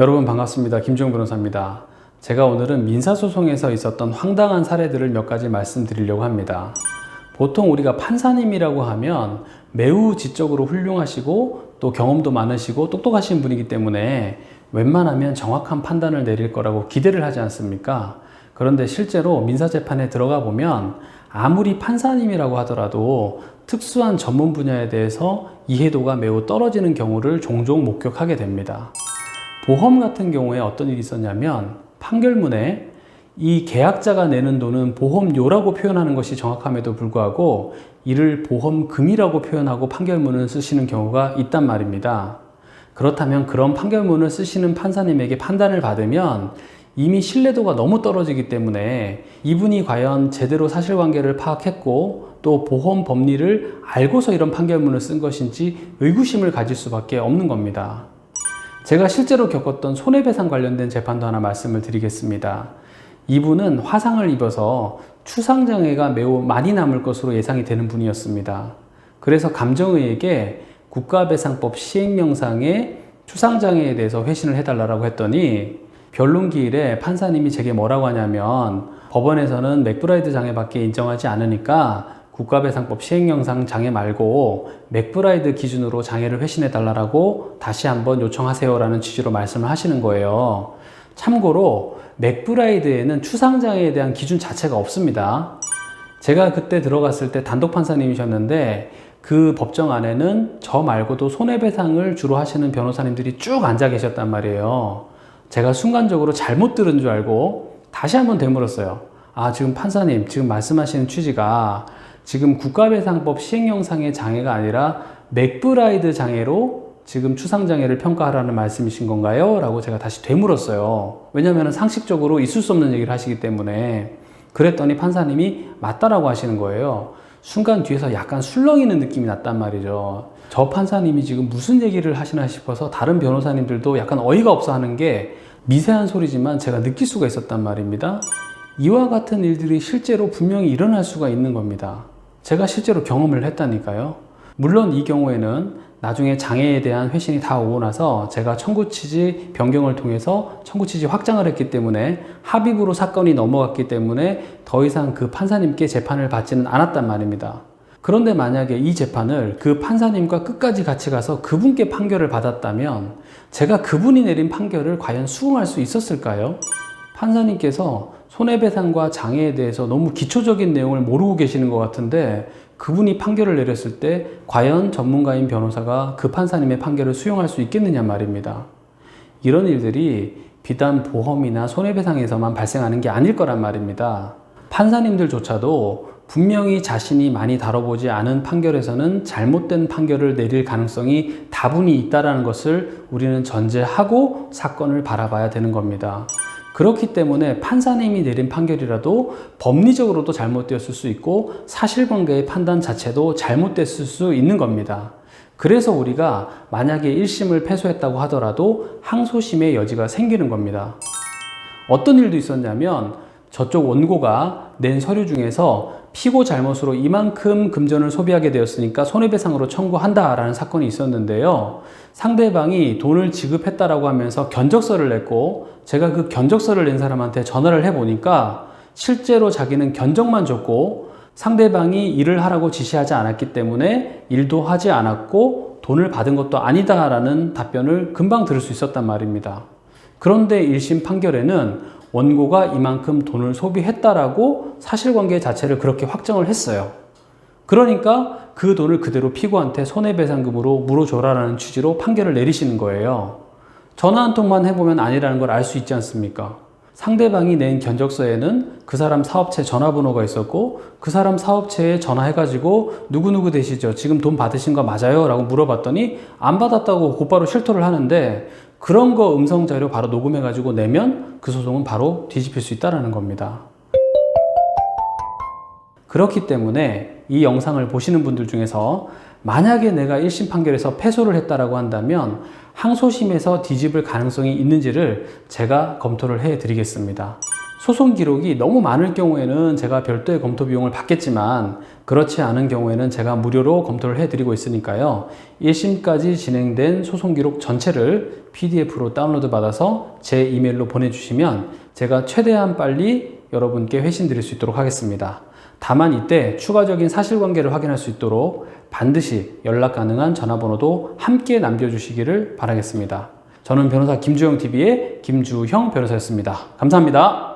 여러분 반갑습니다. 김주영 변호사입니다. 제가 오늘은 민사소송에서 있었던 황당한 사례들을 몇 가지 말씀드리려고 합니다. 보통 우리가 판사님이라고 하면 매우 지적으로 훌륭하시고 또 경험도 많으시고 똑똑하신 분이기 때문에 웬만하면 정확한 판단을 내릴 거라고 기대를 하지 않습니까? 그런데 실제로 민사재판에 들어가 보면 아무리 판사님이라고 하더라도 특수한 전문 분야에 대해서 이해도가 매우 떨어지는 경우를 종종 목격하게 됩니다. 보험 같은 경우에 어떤 일이 있었냐면 판결문에 이 계약자가 내는 돈은 보험료라고 표현하는 것이 정확함에도 불구하고 이를 보험금이라고 표현하고 판결문을 쓰시는 경우가 있단 말입니다. 그렇다면 그런 판결문을 쓰시는 판사님에게 판단을 받으면 이미 신뢰도가 너무 떨어지기 때문에 이분이 과연 제대로 사실관계를 파악했고 또 보험 법리를 알고서 이런 판결문을 쓴 것인지 의구심을 가질 수밖에 없는 겁니다. 제가 실제로 겪었던 손해배상 관련된 재판도 하나 말씀을 드리겠습니다. 이분은 화상을 입어서 추상장애가 매우 많이 남을 것으로 예상이 되는 분이었습니다. 그래서 감정의에게 국가배상법 시행령상의 추상장애에 대해서 회신을 해달라고 했더니 변론기일에 판사님이 제게 뭐라고 하냐면 법원에서는 맥브라이드 장애밖에 인정하지 않으니까 국가배상법 시행령상 장애 말고 맥브라이드 기준으로 장애를 회신해달라고 다시 한번 요청하세요 라는 취지로 말씀을 하시는 거예요. 참고로 맥브라이드에는 추상장애에 대한 기준 자체가 없습니다. 제가 그때 들어갔을 때 단독 판사님이셨는데 그 법정 안에는 저 말고도 손해배상을 주로 하시는 변호사님들이 쭉 앉아 계셨단 말이에요. 제가 순간적으로 잘못 들은 줄 알고 다시 한번 되물었어요. 지금 판사님, 지금 말씀하시는 취지가 지금 국가배상법 시행령상의 장애가 아니라 맥브라이드 장애로 지금 추상장애를 평가하라는 말씀이신 건가요? 라고 제가 다시 되물었어요. 왜냐하면 상식적으로 있을 수 없는 얘기를 하시기 때문에. 그랬더니 판사님이 맞다라고 하시는 거예요. 순간 뒤에서 약간 술렁이는 느낌이 났단 말이죠. 저 판사님이 지금 무슨 얘기를 하시나 싶어서 다른 변호사님들도 약간 어이가 없어 하는 게 미세한 소리지만 제가 느낄 수가 있었단 말입니다. 이와 같은 일들이 실제로 분명히 일어날 수가 있는 겁니다. 제가 실제로 경험을 했다니까요. 물론 이 경우에는 나중에 장애에 대한 회신이 다 오고 나서 제가 청구 취지 변경을 통해서 청구 취지 확장을 했기 때문에 합의부로 사건이 넘어갔기 때문에 더 이상 그 판사님께 재판을 받지는 않았단 말입니다. 그런데 만약에 이 재판을 그 판사님과 끝까지 같이 가서 그분께 판결을 받았다면 제가 그분이 내린 판결을 과연 수긍할 수 있었을까요? 판사님께서 손해배상과 장애에 대해서 너무 기초적인 내용을 모르고 계시는 것 같은데 그분이 판결을 내렸을 때 과연 전문가인 변호사가 그 판사님의 판결을 수용할 수 있겠느냐 말입니다. 이런 일들이 비단 보험이나 손해배상에서만 발생하는 게 아닐 거란 말입니다. 판사님들조차도 분명히 자신이 많이 다뤄보지 않은 판결에서는 잘못된 판결을 내릴 가능성이 다분히 있다는 것을 우리는 전제하고 사건을 바라봐야 되는 겁니다. 그렇기 때문에 판사님이 내린 판결이라도 법리적으로도 잘못되었을 수 있고 사실관계의 판단 자체도 잘못됐을 수 있는 겁니다. 그래서 우리가 만약에 1심을 패소했다고 하더라도 항소심의 여지가 생기는 겁니다. 어떤 일도 있었냐면 저쪽 원고가 낸 서류 중에서 피고 잘못으로 이만큼 금전을 소비하게 되었으니까 손해배상으로 청구한다라는 사건이 있었는데요. 상대방이 돈을 지급했다라고 하면서 견적서를 냈고 제가 그 견적서를 낸 사람한테 전화를 해보니까 실제로 자기는 견적만 줬고 상대방이 일을 하라고 지시하지 않았기 때문에 일도 하지 않았고 돈을 받은 것도 아니다라는 답변을 금방 들을 수 있었단 말입니다. 그런데 1심 판결에는 원고가 이만큼 돈을 소비했다라고 사실관계 자체를 그렇게 확정을 했어요. 그러니까 그 돈을 그대로 피고한테 손해배상금으로 물어줘라라는 취지로 판결을 내리시는 거예요. 전화 한 통만 해보면 아니라는 걸 알 수 있지 않습니까? 상대방이 낸 견적서에는 그 사람 사업체 전화번호가 있었고 그 사람 사업체에 전화해가지고 누구누구 되시죠? 지금 돈 받으신 거 맞아요? 라고 물어봤더니 안 받았다고 곧바로 실토를 하는데 그런 거 음성자료 바로 녹음해가지고 내면 그 소송은 바로 뒤집힐 수 있다는 겁니다. 그렇기 때문에 이 영상을 보시는 분들 중에서 만약에 내가 1심 판결에서 패소를 했다라고 한다면 항소심에서 뒤집을 가능성이 있는지를 제가 검토를 해 드리겠습니다. 소송 기록이 너무 많을 경우에는 제가 별도의 검토 비용을 받겠지만 그렇지 않은 경우에는 제가 무료로 검토를 해드리고 있으니까요. 1심까지 진행된 소송 기록 전체를 PDF로 다운로드 받아서 제 이메일로 보내주시면 제가 최대한 빨리 여러분께 회신 드릴 수 있도록 하겠습니다. 다만 이때 추가적인 사실관계를 확인할 수 있도록 반드시 연락 가능한 전화번호도 함께 남겨주시기를 바라겠습니다. 저는 변호사 김주영TV의 김주형 변호사였습니다. 감사합니다.